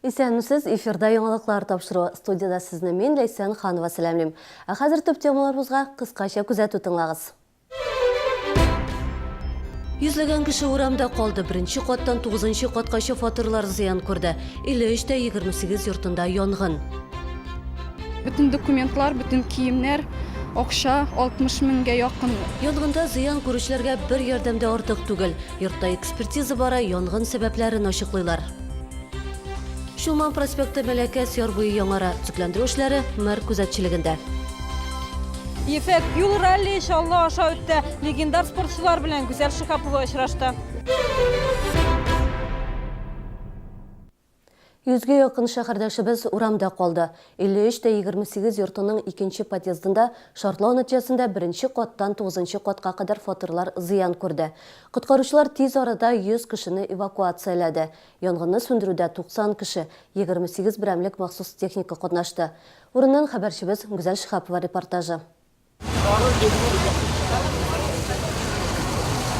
Исәнмесез, эфирда яңалыклар тапшыру студияда сезне мен Ләйсән Ханова сәламлим. Хәзер төп темаларыбызга кыскача күзәтү тыңлагыз. Йөзләгән кеше урамда калды. Беренче каттан 9-нчы каткача фатирлар зыян күрде. 53-тә 28 йортында янгын. Bütün документлар, bütün киемнәр, акча 60 меңгә якын. Янгында зыян күрүчеләргә бер ярдәмдә артык түгел. Йортта экспертиза бара, янгын сәбәпләрен ачыклыйлар. Шулман проспекты Мәләкәс яр буе яңара. Төзекләндерү эшләре мэр күзәтчелегендә. Ефәк юл ралли иншалла аша үтте. Легендар спортчылар белән Гүзәл Шихапова очрашты. 100-гә якын шәһәрдәшебез урамда калды. 53-тә 28 йортының 2-нче подъездында шартлау нәтиҗәсендә 1-нче каттан 9-нчы катка кадәр фатирлар зыян күрде. Коткаручылар тиз арада 100 кешене эвакуацияләде. Янгынны сүндерүдә 90 кеше, 28 берәмлек махсус техника катнашты. Урыннан хәбәрчебез Гүзәл Шихапова репортажы.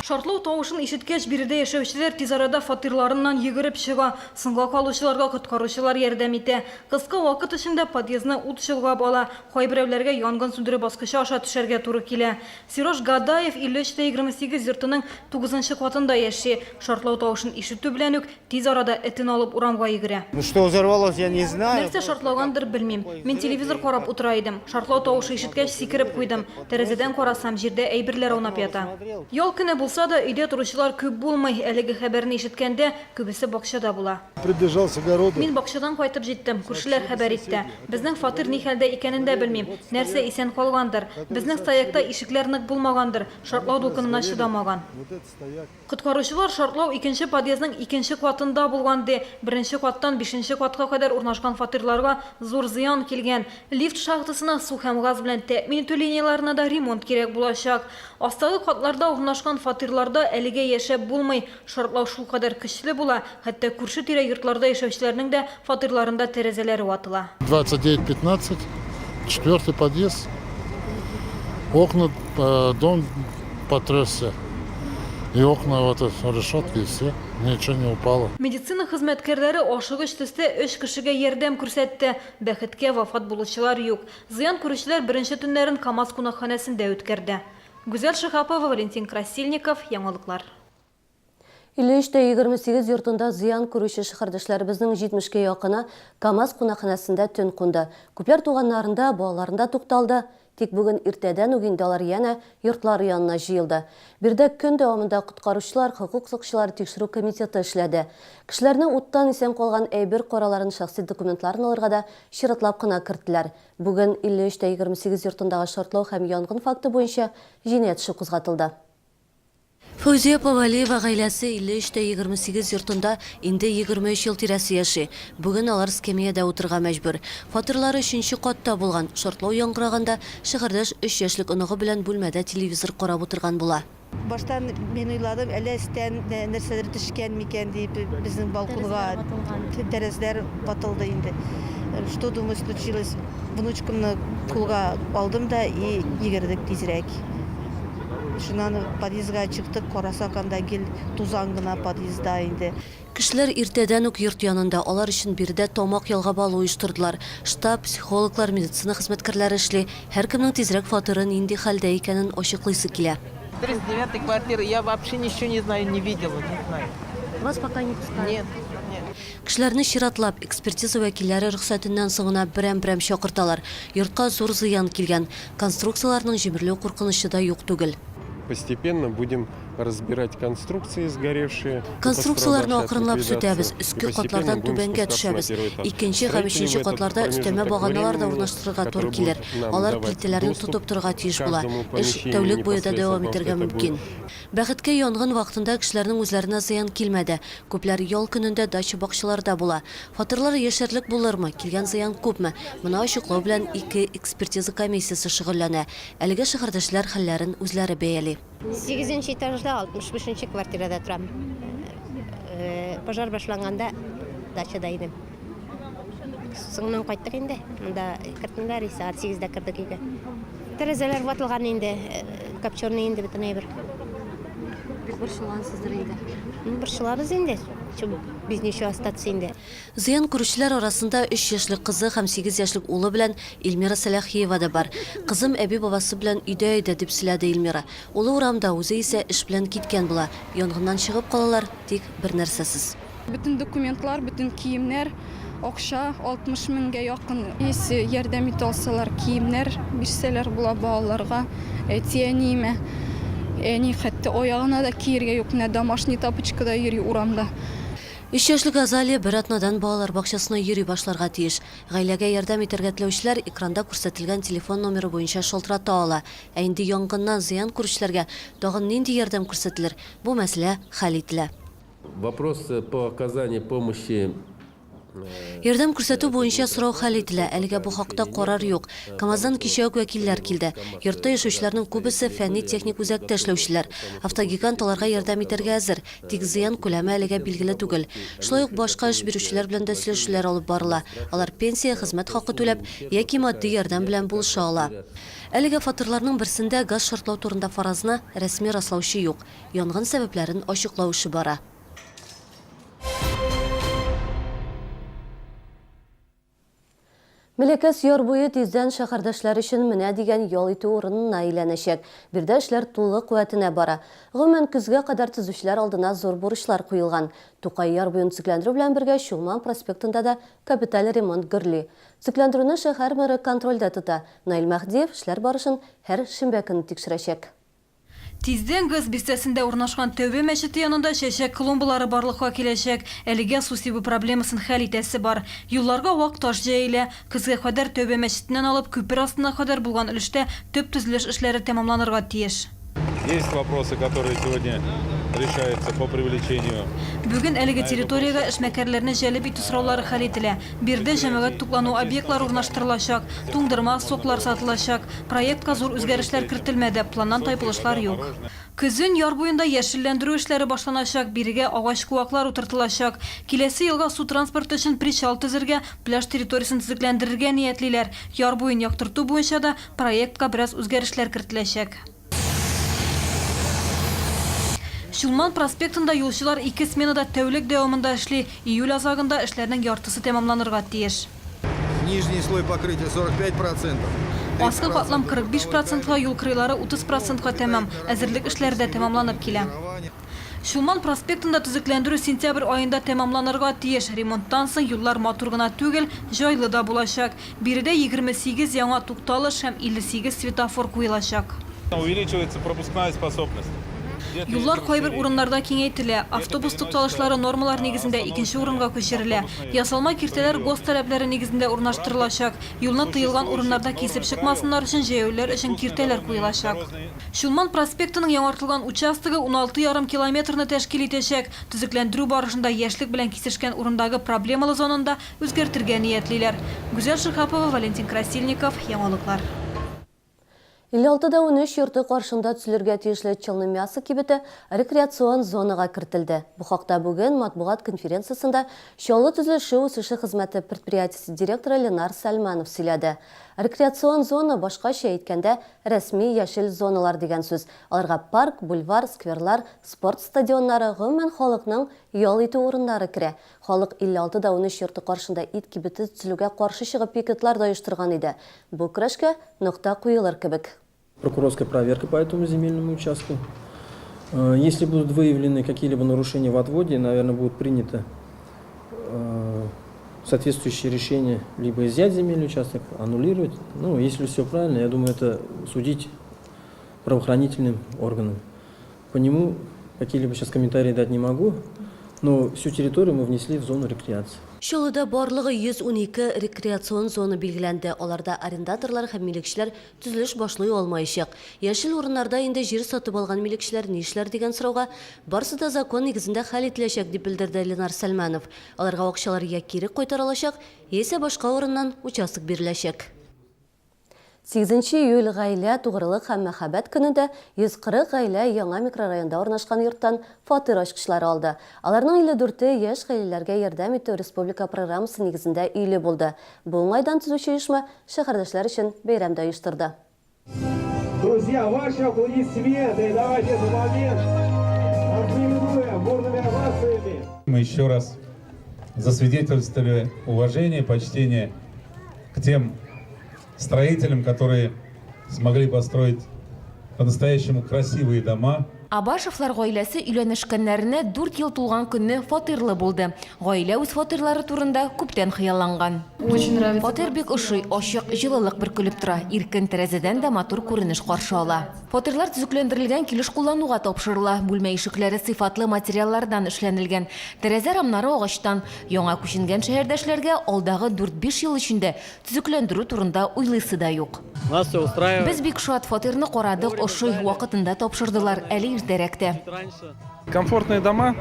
Шартлау тавышын ишеткәч, биредә яшәүчеләр тиз арада фатирларыннан йөгереп чыга. Сыңга калучыларга коткаручылар ярдәм итә. Кыска вакыт эчендә подъездны ут чолгап ала. Кайберәүләргә янгын сүндерү баскычы аша төшәргә туры килә. Сирож Гадаев 53-28 йортының 9-нчы катында яши. Шартлау тавышын ишетү белән үк тиз арада этен алып урамга йөгерә. Ну что взорвалось, я не знаю. Нәрсә шартлагандыр белмим. Мин телевизор карап утыра идем. Шартлау тавышы ишеткәч сикереп куйдым. Тәрәзәдән карасам, җирдә әйберләр аунап ята. Ял көне булса да өйдә торучылар күп булмый. Әлеге хәбәрне ишеткәндә күбесе бакчада була. Прибежал с огорода. Мин бакчадан кайтып җиттем. Күршеләр хәбәр итте. Безнең фатир ни хәлдә икәнен дә белмим. Нәрсә исән калгандыр. Безнең стоякта ишекләр нык булмагандыр. Шартлау дулкынына чыдамаган. Коткаручылар шартлау 2-нче подъездның 2-нче катында булган ди. 1-нче каттан 5-нче катка кадәр урнашкан фатирларга зур зыян килгән. Лифт шахтасына су һәм газ белән тәэмин итү линияларына да ремонт кирәк булачак. Астагы катларда урнашкан фатирларда әлегә яшәп булмый. Шартлау шул кадәр көчле була, хәтта күрше-тирә йортларда яшәүчеләрнең дә фатирларында тәрәзәләре ватыла. 29-15, 4-й подъезд. Окна, дом потрясся. И окна, вот решетки, и все. Ничего не упало. Медицина хезмәткәрләре ашыгыч төстә 3 кешегә ярдәм күрсәтте. Бәхеткә вафат булучылар юк. Зыян күрүчеләр беренче төннәрен КамАЗ кунакханәсендә үткәрде. Гүзәл Шихапова, Валентин Красильников, яңалыклар. 53-тә 28 йортында зыян күрүче шәһәрдәшләребезнең 70-кә якыны КамАЗ кунакханәсендә төн кунды. Күпләр туганнарында, балаларында тукталды. Тик бүген иртәдән үк инде алар яна йортлар янына җыелды. Бирдә көн дәвамында коткаручылар, хокук сакчылары тикшерү комитеты эшләде. Кешеләрнең уттан исән калган әйбер караларын, шәхси документларын алырга да чиратлап кына керттеләр. Бүген 53-тә 28 йортындагы шартлау һәм янгын факты буенча җинаять эше кузгатылды. Фәүзия Павалиева гаиләсе 53-тә 28 йортында инде 23 ел тирәсе яши. Бүген алар скамьяда утырга мәҗбүр. Фатирлары 3-нче катта булган. Шартлау яңгыраганда шәһәрдәш 3 яшьлек оныгы белән бүлмәдә телевизор карап утырган була. Баштан мен уйладым, әле өстән нәрсәләр төшкән микән дип, безнең балконга тәрәзәләр батылды инде. Что думаю случилось? Внучкамны кулга алдым да и йөгердек тизрәк. Шуннан подъездга чыктык, карасак анда гел тузан гына подъездда инде. Кешеләр иртәдән үк йорт янында, алар өчен бирдә тамак ялгап алу оештырдылар. Штаб, психологлар, медицина хезмәткәрләре эшли. Һәркемнең тизрәк фатирын нинди хәлдә икәнен ачыклыйсы килә. 39-й квартиры, я вообще ничего не знаю, не видела, не знаю. Вас пока не пускают? Нет. Кешеләрне чиратлап, экспертиза вәкилләре рөхсәтеннән соңына берәм-берәм чакырталар. Йортка зур зыян килгән. Конструкцияларның җимерләү куркынычы да юк түгел. Постепенно будем разбирать конструкции сгоревшие. Конструкцияларны акрынлап сүтәбез, өске катлардан түбәнгә төшәбез. Икенче һәм өченче катларда өстәмә баганалар да урнаштырырга туры килер. Алар плитәләрне тотып торырга тиеш була. Эш тәүлек буе да дәвам итәргә мөмкин. Бәхеткә янгын вакытында кешеләрнең үзләренә зыян килмәде. Күпләр ял көнендә дача бакчаларда була. Фатирлар яшәрлек булырмы? Килгән зыян күпме? Моны ачыклау белән 2 экспертиза комиссиясе шөгыльләнә. Әлегә шәһәрдәшләр хәлләрен үзләре бәяли. 8-нче этажда 65-нче квартирада торам. Пожар башланганда дачада идем. Соңыннан кайттык инде. Монда кирдиләр, саат 8-дә кирдек өйгә. Тәрәзәләр ватылган инде, копченый инде бөтен әйбер. Бик борчылгансыздыр инде. Борчылабыз инде. Бизнес остаться инде. Зыян күрүчеләр арасында 3 яшьлек кызы һәм 8 яшьлек улы белән Илмира Салахиева да бар. Кызым әби бабасы белән өйдә иде дип сөйләде Илмира. Улы урамда, үзе исә эш белән киткән була. Янгыннан чыгып калалар, тик бер нәрсәсез. Bütün документлар, bütün kiyimler, акча 60 меңгә якын. Если ярдәм итә алсалар, киемнәр бирсәләр була балаларга, тияниме. Әни хәтта аягына да киергә юк, нә домашний тапочкада йөри урамда. 3 яшьлек Азалия бер атнадан балалар бакчасына йөри башларга тиеш. Гаиләгә ярдәм итәргә теләүчеләр экранда күрсәтелгән телефон номеры буенча шалтырата ала. Ә инде янгыннан зыян күрүчеләргә тагын нинди ярдәм күрсәтелер? Бу мәсьәлә хәл ителә. Вопрос по оказанию помощи. Ярдәм күрсәтү буенча сорау хәл ителә. Әлегә бу хакта карар юк. КамАЗдан кичә үк вәкилләр килде. Йортта яшәүчеләрнең күбесе фәнни-техник үзәктә эшләүчеләр. Автогигант аларга ярдәм итәргә әзер, тик зыян күләме әлегә билгеле түгел. Шулай ук башка эш бирүчеләр белән дә сөйләшүләр алып барыла. Алар пенсия, хезмәт хакы түләп яки матди ярдәм белән булыша ала. Әлегә фатирларның берсендә газ шартлау турында фаразны рәсми раслаучы юк. Янгын сәбәпләрен ачыклау эше бара. Милекәс яр буе тиздән шәһәрдәшләр өчен менә дигән ял итү урынына әйләнәчәк. Бирдә эшләр тулы куәтенә бара. Гомумән көзгә кадәр төзүчеләр алдына зур бурычлар куелган. Тукай яр буен төзекләндерү белән бергә Чулман проспектында да капиталь ремонт гөрли. Төзекләндерүне шәһәр мэры контрольдә тота. Наил Мәхдиев эшләр барышын һәр шимбә көнне тикшерәчәк. Тиздән газ бистәсендә урнашкан Тәүбә мәчете янында чәчәк клумбалары барлыкка киләчәк. Әлегә су сибү проблемасын хәл итәсе бар. Юлларга вак таш җәелә. Көзгә кадәр Тәүбә мәчетеннән алып күпер астына кадәр булган өлештә төп төзелеш эшләре тәмамланырга тиеш. Есть вопросы, которые сегодня решаются по привлечению. Бүген әлеге территорияга эшмәкәрләрне җәлеп итү сораулары хәл ителә. Бирдә җәмәгать туклану объектлары урнаштырылачак, туңдырма соклар сатылачак. Проектка зур үзгәрешләр кертелмәде, планнан тайпылышлар юк. Көзен яр буенда яшелләндерү эшләре башланачак, бирегә агач куаклар утыртылачак. Киләсе елга су транспорты өчен причал төзергә, пляж территориясын төзекләндерергә ниятлиләр. Яр буен яктырту буенча да проектка бераз үзгәрешләр кертеләчәк. Чулман проспектында юлчылар 2 сменада тәүлек дәвамында эшли. Июль азагында эшләрнең яртысы тәмамланырга тиеш. Нижний слой покрытия 45%. Аскы катлам 45%-га, юл кырыйлары 30%-га тәмам. Әзерлек эшләре дә тәмамланып килә. Чулман проспектында төзекләндерү сентябрь айында тәмамланырга тиеш. Ремонттан соң юллар матур гына түгел, җайлы да булачак. Биредә 28 яңа тукталыш һәм 58 светофор куелачак. Увеличивается пропускная способность. Юллар кайбер урыннарда киңәйтелә. Автобус тукталышлары нормалар нигезендә 2нче урынга күчерелә. Ясалма киртәләр ГОС таләпләре нигезендә урнаштырылачак. Юлны тыелган урыннарда кисеп чыкмасыннар өчен җәяүләр өчен киртәләр куелачак. Чулман проспектының яңартылган участогы 16,5 километрны тәшкил итәчәк. Төзекләндерү барышында яшьлек белән кисешкән урындагы проблемалы зонында үзгәртергә ниятлиләр. Гүзәл Шихапова, Валентин Красильников, Яңалыклар. 56-да 13 йорты каршында төзелергә тиешле Челны мясо кибете рекреацион зонага кертелде. Бу хакта бүген матбугат конференциясында Чаллы төзелеше үсеше хезмәте предприятиесе директоры Ленар Сальманов сөйләде. Рекреацион зона башкача әйткәндә рәсми яшел зоналар дигән сүз. Аларга парк, бульвар, скверлар, спорт стадионнары, гомумән халыкның ял итү урыннары керә. Халык 56-да 13 йорты каршында ит кибете төзелүгә каршы чыгып пикетлар да оештырган иде. Бу көрәшкә нокта куелыр кебек. Прокурорская проверка по этому земельному участку. Если будут выявлены какие-либо нарушения в отводе, наверное, будут приняты соответствующие решения, либо изъять земельный участок, аннулировать. Ну, если все правильно, я думаю, это судить правоохранительным органам. По нему какие-либо сейчас комментарии дать не могу, но всю территорию мы внесли в зону рекреации. Чаллыда барлыгы 112 рекреацион зона билгеләнде. Аларда арендаторлар һәм милекчеләр төзелеш башлый алмаячак. Яшел урыннарда инде җир сатып алган милекчеләр ни эшләр дигән сорауга барысы да закон нигезендә хәл ителәчәк дип белдерде Ленар Сальманов. Аларга акчалар я кире кайтарылачак, яисә башка урыннан участок биреләчәк. 8 июль гаилә, тугрылык һәм мәхәббәт көнендә 140 гаилә яңа микрорайонда урнашкан йорттан фатир ачкычлары алды. Аларның 54-е яшь гаиләләргә ярдәм итү республика программасы нигезендә өйле булды. Бу уңайдан төзүче оешма шәһәрдәшләр өчен бәйрәмдә оештырды. Друзья, ваши аплодисменты, давайте за момент. Мы еще раз засвидетельствовали уважение, почтение к тем строителям, которые смогли построить по-настоящему красивые дома. Абашевлар гаиләсе өйләнешкәннәренә 4 ел тулган көнне фатирлы булды. Гаилә үз фатирлары турында күптән хыялланган. Фатир бик ошый, ачык, җылылык бөркелеп тора. Иркен тәрәзәдән дә матур күренеш каршы ала. Фатирлар төзекләндерелгән килеш куллануга тапшырыла. Бүлмә ишекләре сыйфатлы материаллардан эшләнелгән. Тәрәзә рамнары агачтан. Яңа күченгән шәһәрдәшләргә алдагы 4-5 ел эчендә төзекләндерү турында уйлыйсы да юк. Без бик шат, фатирны карадык, ошый вакытында тапшырдылар. Әле иртәрәктә. Комфортные дома.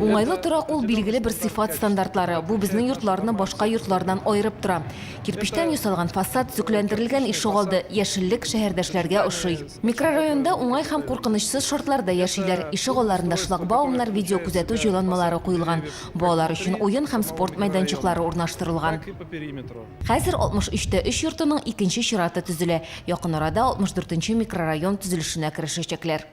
Уңайлы торак ул билгеле бер сыйфат стандартлары. Бу безнең йортларны башка йортлардан аерып тора. Кирпичтән ясалган фасад, төзекләндерелгән ишегалды, яшеллек шәһәрдәшләргә ошый. Микрорайонда уңай һәм куркынычсыз шартларда яшиләр. Ишегалларында шлагбаумнар, видео күзәтү җайланмалары куелган. Балалар өчен уен һәм спорт мәйданчыклары урнаштырылган. Хәзер 63-тә 3 йортының икенче чираты төзелә. Якын арада 64-нче микрорайон төзелешенә керешәчәкләр.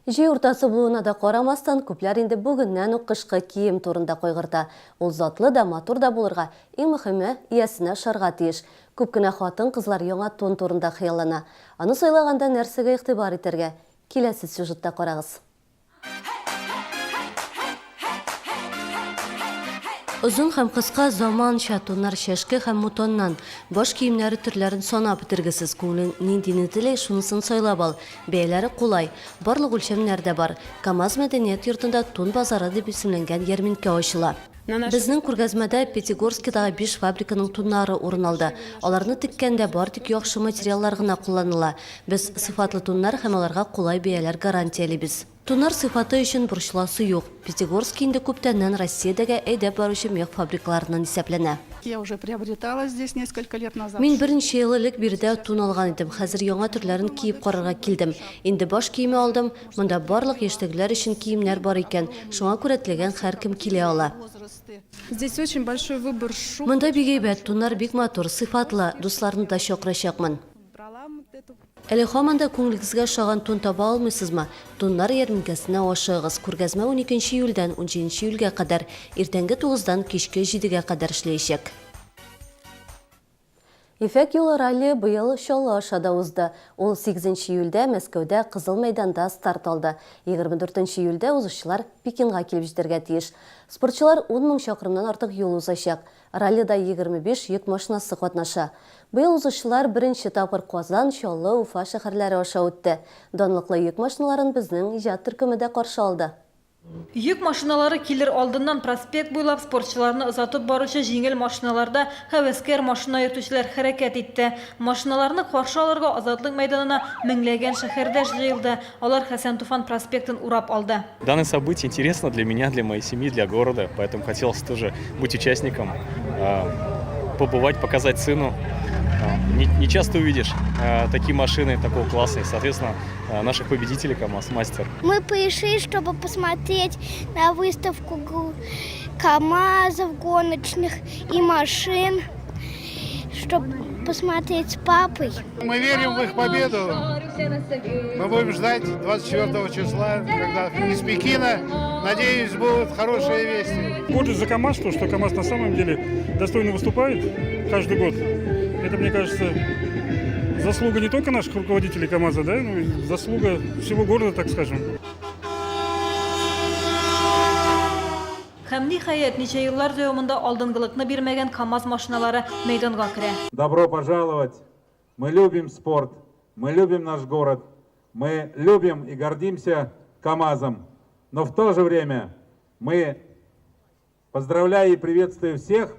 Җәй уртасы булуына да карамастан, күпләр инде бүгеннән үк кышкы кием турында кайгырта. Ул затлы да, матур да булырга, иң мөһиме, иясенә ошарга тиеш. Күп кенә хатын-кызлар яңа тон турында хыяллана. Аны сайлаганда нәрсәгә игътибар итәргә? Киләсе сюжетта карагыз. Uzun һәм кыска заманча тоннар чәшке һәм мутоннан, баш киемнәре төрләрен санап бетергесез, күңелең ниндине теләй, шунысын сайлап ал. Бәяләре кулай, барлык үлчәмнәрдә бар. КамАЗ мәдәният йортында тун базары дип исемләнгән ярминкә ачыла. Безнең күргәзмәдә Пятигорскидагы 5 фабриканың туннары урын алды. Аларны теккәндә бар тик яхшы материаллар гына кулланыла. Без сыйфатлы туннар һәм аларга кулай бәяләр гарантиялибез. Туннар сыйфаты өчен борчыласы юк. Пятигорск инде күптәннән Россиядәге әйдәп баручы мех фабрикаларыннан исәпләнә. Я уже приобретала здесь несколько лет назад. Мин беренче ел элек биредә тун алган идем. Хәзер яңа төрләрен киеп карарга килдем. Инде баш киеме алдым. Монда барлык яшьтәгеләр өчен киемнәр бар икән. Шуңа күрә теләгән һәркем килә ала. Здесь очень большой выбор шуб. Монда бик әйбәт, туннар бик матур, сыйфатлы. Дусларны да чакырачакмын. Әле һаманда күңелегезгә ошаган тун таба алмыйсызмы? Туннар ярминкәсенә ашыгыз. Күргәзмә 12 июльдән 17 июльгә кадәр, иртәнге 9-дан кичке 7-гә кадәр эшләячәк. Ефәк юлы ралли быел Чаллы ашада узды. Ул 8 июльдә Мәскәүдә Кызыл мәйданда старт алды. 24 июльдә узучылар Пекинга килеп җитәргә тиеш. Спортчылар 10 000 чакрымнан артык юл узачак. Раллида 25 йөк машинасы катнаша. Быел узучылар беренче тапкыр Казан, Чаллы, Уфа шәһәрләре аша үтте. Данлыклы йөк машиналарын безнең иҗат төркеме дә каршы алды. Йөк машиналары килер алдыннан проспект буйлап спортчыларны озатып баручы җиңел машиналарда һәвәскәр машина йөртүчеләр хәрәкәт итте. Машиналарны каршы алырга Азатлык мәйданына меңләгән шәһәрдәш җыелды. Алар Хәсән Туфан проспектын урап алды. Данное событие интересно для меня, для моей семьи, для города, поэтому хотелось тоже быть участником, побывать, показать сыну. Не часто увидишь такие машины такого класса, и, соответственно, наших победителей КамАЗ-мастер. Мы пришли, чтобы посмотреть на выставку КамАЗов гоночных и машин, чтобы посмотреть с папой. Мы верим в их победу. Мы будем ждать 24 числа, когда из Пекина, надеюсь, будут хорошие вести. Гордость за КамАЗ, то, что КамАЗ на самом деле достойно выступает каждый год. Это, мне кажется, заслуга не только наших руководителей КамАЗа, да, но и заслуга всего города, так скажем. Һәм ниһаять, ничә еллар дәвамында алдынгылыкны бирмәгән КамАЗ машиналары мәйданга керә. Добро пожаловать! Мы любим спорт, мы любим наш город, мы любим и гордимся КамАЗом. Но в то же время мы, поздравляя и приветствуя всех,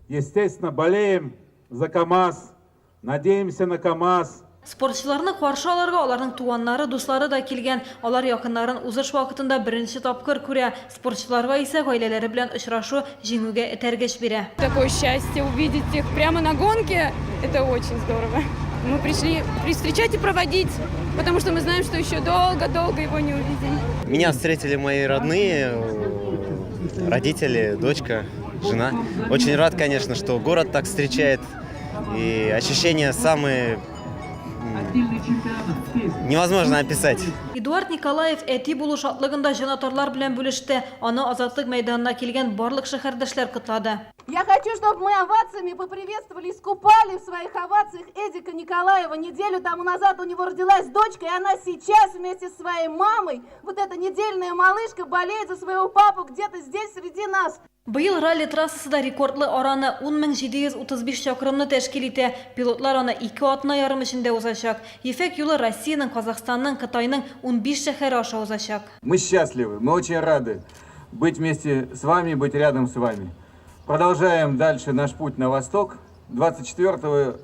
естественно, болеем за КамАЗ, надеемся на КамАЗ. Спортчыларны каршы аларга аларның туганнары, дуслары да килгән. Алар якыннарын узыш вакытында беренче тапкыр күрә. Спортчыларга исә гаиләләре белән очрашу җиңүгә этәргеч бирә. Такое счастье увидеть их прямо на гонке. Это очень здорово. Мы пришли встречать и проводить, потому что мы знаем, что еще долго-долго его не увидим. Меня встретили мои родные, родители, дочка, жена. Очень рад, конечно, что город так встречает. И ощущения самые невозможно описать. Иду Эдуард Николаев әти булу шатлыгында җанатарлар белән бүлеште. Аны Азатлык мәйданына килгән барлык шәһәрдәшләр котлады. Я хочу, чтобы мы овациями поприветствовали, искупали в своих овациях Эдика Николаева. Неделю тому назад у него родилась дочка, и она сейчас вместе с своей мамой, вот эта недельная малышка, болеет за своего папу где-то здесь среди нас. Быел ралли трассасында рекордлы араны 10,735 чакрымны тәшкил итә. Пилотлар аны 2 атна ярым эчендә узачак. Ефәк юлы Россиянең, Казахстанның, Кытайның 15 шәһәре аша узачак. Мы счастливы, мы очень рады быть вместе с вами, быть рядом с вами. Продолжаем дальше наш путь на восток. 24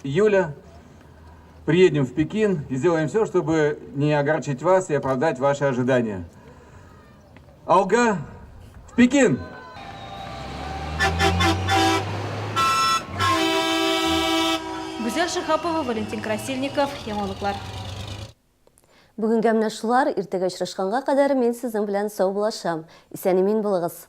июля приедем в Пекин и сделаем все, чтобы не огорчить вас и оправдать ваши ожидания. Алга, в Пекин! Гүзәл Шихапова, Валентин Красильников, Яңалыклар. Бүгінгі менә шулар, иртәгә очрашканга кадәр мен сезнең белән сау булашам. Исән-имин булыгыз.